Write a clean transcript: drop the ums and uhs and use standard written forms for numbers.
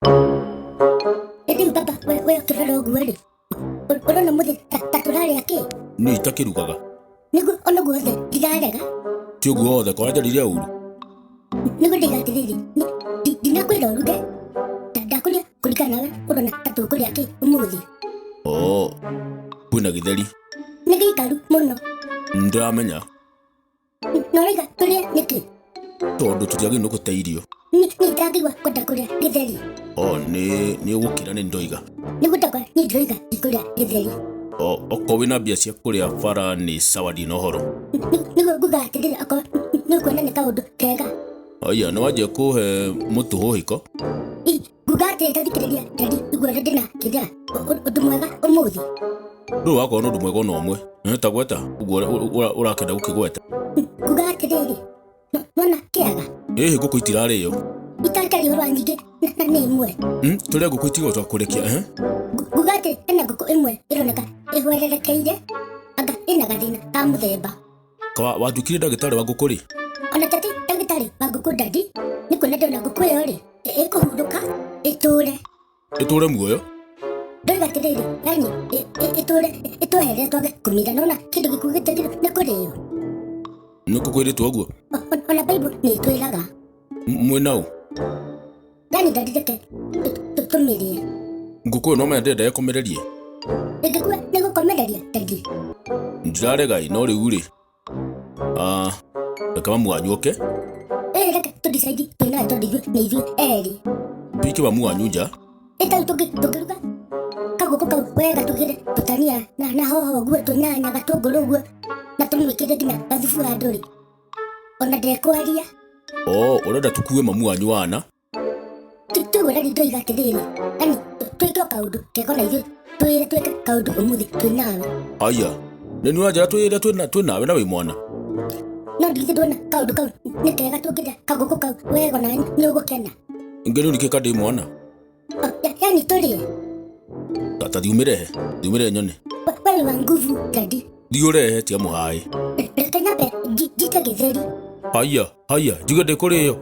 Edi papa, we turaro gweri. Ora mude taturare yake. Ni takirugaga. Nigu ono gwothe digarega. Tio gwothe kwa njariria uru. Nigu digatiriri. Dinakwira uruge. Ndakuria kurikana we urona tatukuri yake umuthi. Kwina githeri. Nigikaru muno. Ndamenya. Noriga turie niki. Tondu tutiagi no guta irio. Ni ndagigwa kwenda kuria githeri. Ni ugukira ni ndoiga. Nigutakwa ni ndoiga ikuria githeri. Oko wina mbia cia kuria bara ni sawa dino horo. Nigu gugatirira ako nukwenda ni kaundu kega. Aya no waje kuhe mutu hohiko. Gugate tadikiriria tadi igwara dina kida undu mwega umuthi. Ndu wako undu mwega no omwe. Tagweta urakenda gukigweta. Gugatiriri. Nona kiaga. Nguku itirari yo. Itakari horo nyingi na ni imwe. Turia nguku itigo twa kurekia Gugate ena nguku imwe ironeka ihwererekeire aga ina gathina ka muthemba. Kwa watukire ndagitari wa nguku ri. Ona tati ndagitari wa nguku dadi ni kuna ndona nguku yo ri ikuhuruka iture muoyo. Ndoigatiriri yani ituhere twage kumira nona kindu gikugitegire na kuriyo. Nikukwirite uguo. Ona Bible ni twiraga. Mwenau. Dani dadideke tumirie. Nguku no mende kumererie. Ngikwe nego komereria dadi. Ndirarega no riu ri. Kama mwanyu oke. Reke tudisaidi twina todivu ni ivu eri. Piki wa mwanyu nja. Eta tukiruga. Kaguku kau wega tugire tutania na hoho gwe tunyanya gatunguru gwe. Na tumwikire nginya gathufu anduri. Ona ndekwaria. Urenda tukue mamu wanyu wana. Tuwera ni ndoigatiriri. Ani twike kaundu kego na ithu twike kaundu umuthi twinawe. Aya. Nini waja twire twinawe na wi mwana. No ndithe ndona kaundu kau ni kega tugire kaguku kau wega na ni ugukena. Ngeni urike ndi mwana. Yani turie. Tata diumire nyone. Wewe wa nguvu dadi. Diurehe tia muhai. Reke nyabe jita githeri. Haya, jiga de kuriyo.